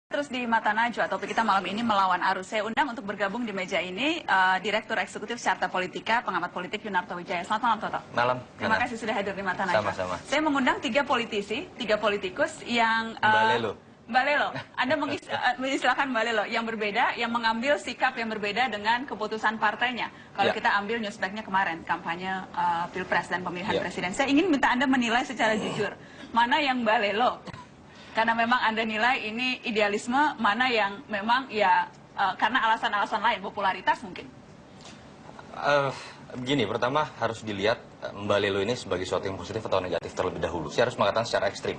Terus di Mata Najwa, topik kita malam ini melawan arus. Saya undang untuk bergabung di meja ini Direktur Eksekutif Carta Politika, pengamat politik Yunarto Wijaya. Selamat malam, Toto. Malam. Terima kasih sudah hadir di Mata Najwa. Sama-sama. Saya mengundang 3 politisi, 3 politikus yang... Mbak Lelo, Anda mengistilahkan Mbak Lelo, yang berbeda, yang mengambil sikap yang berbeda dengan keputusan partainya. Kalau kita ambil newsbacknya kemarin, kampanye Pilpres dan pemilihan presiden. Saya ingin minta Anda menilai secara jujur, mana yang Mbak Lelo? Karena memang Anda nilai ini idealisme, mana yang memang ya karena alasan-alasan lain, popularitas mungkin. Begini, pertama harus dilihat Mbak Lelo ini sebagai sesuatu yang positif atau negatif terlebih dahulu. Saya harus mengatakan secara ekstrim.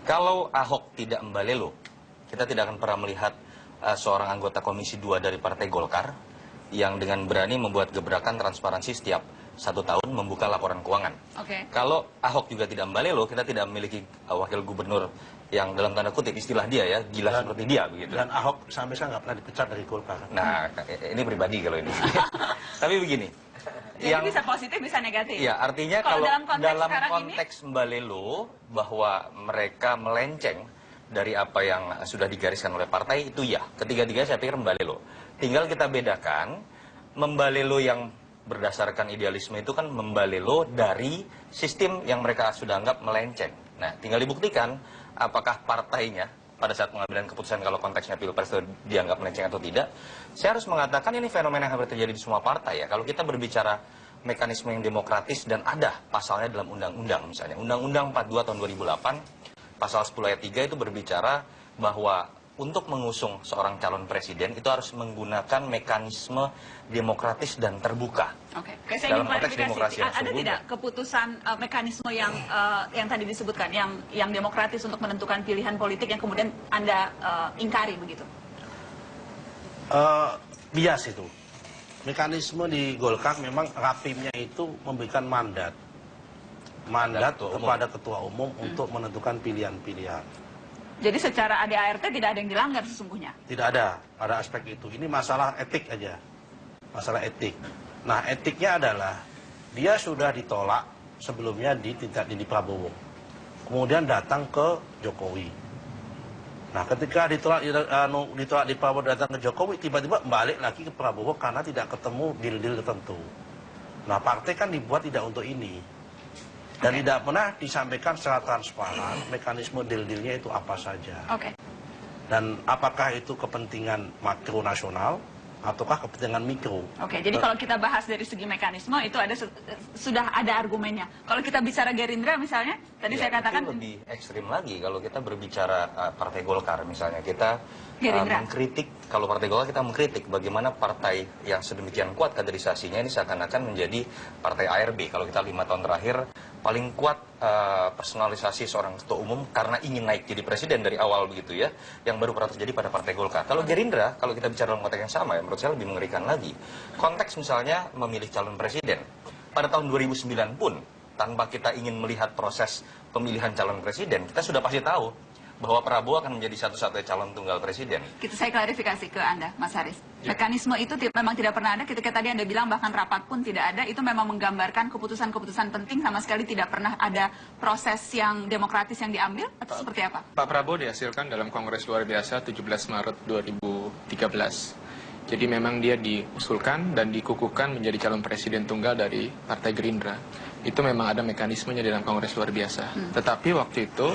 Kalau Ahok tidak Mbak Lelo, kita tidak akan pernah melihat seorang anggota Komisi 2 dari Partai Golkar yang dengan berani membuat gebrakan transparansi setiap 1 tahun membuka laporan keuangan. Kalau Ahok juga tidak Mbak Lelo, kita tidak memiliki wakil gubernur yang dalam tanda kutip istilah dia ya, gila seperti dia begitu. Dan Ahok sampai sekarang nggak pernah dipecat dari Golkar. Nah, ini pribadi kalau ini. Tapi begini. Jadi bisa positif, bisa negatif. Ya, artinya kalau dalam konteks ini, Mbak Lelo bahwa mereka melenceng dari apa yang sudah digariskan oleh partai itu ya. Ketiga-tiga saya pikir Mbak Lelo. Tinggal kita bedakan Mbak Lelo yang berdasarkan idealisme itu kan Mbak Lelo dari sistem yang mereka sudah anggap melenceng. Nah, tinggal dibuktikan apakah partainya pada saat pengambilan keputusan kalau konteksnya Pilpres itu dianggap melenceng atau tidak. Saya harus mengatakan ini fenomena yang hampir terjadi di semua partai ya. Kalau kita berbicara mekanisme yang demokratis dan ada pasalnya dalam undang-undang misalnya. Undang-undang 42 tahun 2008, pasal 10 ayat 3 itu berbicara bahwa untuk mengusung seorang calon presiden itu harus menggunakan mekanisme demokratis dan terbuka. Saya ingin klarifikasi. Ada tidak keputusan mekanisme yang tadi disebutkan, yang demokratis untuk menentukan pilihan politik yang kemudian Anda ingkari begitu? Bias itu. Mekanisme di Golkar memang rapimnya itu memberikan mandat kepada ketua umum untuk menentukan pilihan-pilihan. Jadi secara ADART tidak ada yang dilanggar sesungguhnya? Tidak ada pada aspek itu. Ini masalah etik aja. Masalah etik. Nah, etiknya adalah dia sudah ditolak sebelumnya di tingkat di Prabowo. Kemudian datang ke Jokowi. Nah, ketika ditolak di Prabowo datang ke Jokowi, tiba-tiba balik lagi ke Prabowo karena tidak ketemu deal-deal tertentu. Nah, partai kan dibuat tidak untuk ini. Dan tidak pernah disampaikan secara transparan mekanisme deal-dealnya itu apa saja. Dan apakah itu kepentingan makro nasional ataukah kepentingan mikro. Jadi kalau kita bahas dari segi mekanisme itu sudah ada argumennya. Kalau kita bicara Gerindra misalnya, tadi saya katakan lebih ekstrim lagi kalau kita berbicara Partai Golkar misalnya kita mengkritik, kalau Partai Golkar kita mengkritik bagaimana partai yang sedemikian kuat kaderisasinya ini seakan-akan menjadi partai ARB. Kalau kita 5 tahun terakhir paling kuat personalisasi seorang ketua umum karena ingin naik jadi presiden dari awal begitu ya, yang baru pernah terjadi pada Partai Golkar. Kalau Gerindra, kalau kita bicara dalam konteks yang sama ya, menurut saya lebih mengerikan lagi. Konteks misalnya memilih calon presiden. Pada tahun 2009 pun, tanpa kita ingin melihat proses pemilihan calon presiden, kita sudah pasti tahu bahwa Prabowo akan menjadi satu-satunya calon tunggal presiden. Saya klarifikasi ke Anda, Mas Haris. Mekanisme itu memang tidak pernah ada. Ketika tadi Anda bilang bahkan rapat pun tidak ada, itu memang menggambarkan keputusan-keputusan penting sama sekali tidak pernah ada proses yang demokratis yang diambil, atau seperti apa? Pak Prabowo dihasilkan dalam Kongres Luar Biasa 17 Maret 2013. Jadi memang dia diusulkan dan dikukuhkan menjadi calon presiden tunggal dari Partai Gerindra. Itu memang ada mekanismenya dalam Kongres Luar Biasa. Tetapi waktu itu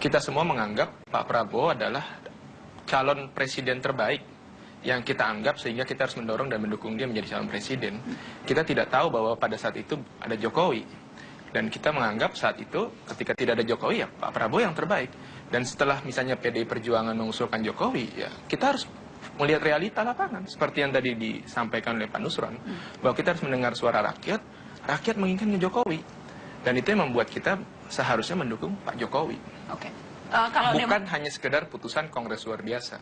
kita semua menganggap Pak Prabowo adalah calon presiden terbaik yang kita anggap, sehingga kita harus mendorong dan mendukung dia menjadi calon presiden. Kita tidak tahu bahwa pada saat itu ada Jokowi. Dan kita menganggap saat itu ketika tidak ada Jokowi ya Pak Prabowo yang terbaik. Dan setelah misalnya PDI Perjuangan mengusulkan Jokowi, ya kita harus melihat realita lapangan. Seperti yang tadi disampaikan oleh Pak Nusron, bahwa kita harus mendengar suara rakyat. Rakyat menginginkan Jokowi. Dan itu yang membuat kita seharusnya mendukung Pak Jokowi. Bukan hanya sekedar putusan Kongres Luar Biasa.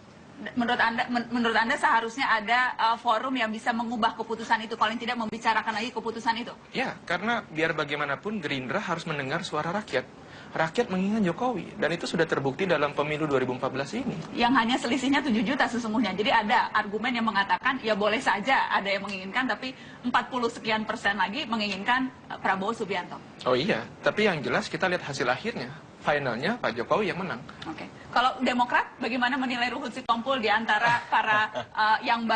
Menurut Anda seharusnya ada forum yang bisa mengubah keputusan itu, paling tidak membicarakan lagi keputusan itu? Ya, karena biar bagaimanapun Gerindra harus mendengar suara rakyat. Rakyat menginginkan Jokowi, dan itu sudah terbukti dalam pemilu 2014 ini. Yang hanya selisihnya 7 juta sesungguhnya. Jadi ada argumen yang mengatakan, ya boleh saja ada yang menginginkan, tapi 40 sekian % lagi menginginkan Prabowo Subianto. Oh iya, tapi yang jelas kita lihat hasil akhirnya. finalnya Pak Jokowi yang menang. Oke. Kalau Demokrat, bagaimana menilai Ruhut Sitompul di antara para yang